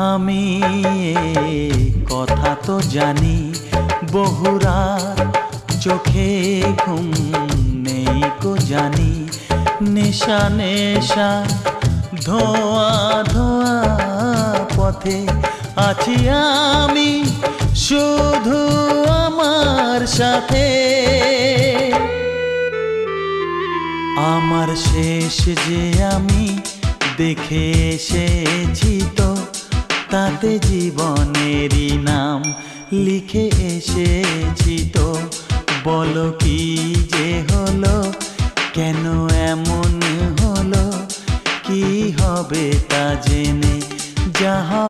আমি কথা তো জানি, বহুরাত চোখে ঘুম নেই কো জানি। নেশা নেশা ধোয়া ধোয়া পথে আছি আমি, শুধু আমার সাথে। আমার শেষ যে আমি দেখে এসেছি তো, তাতে জীবনেরই নাম লিখে এসেছি তো। বলো কি যে হলো, কেন এমন হলো, কি হবে তা জেনে যাহা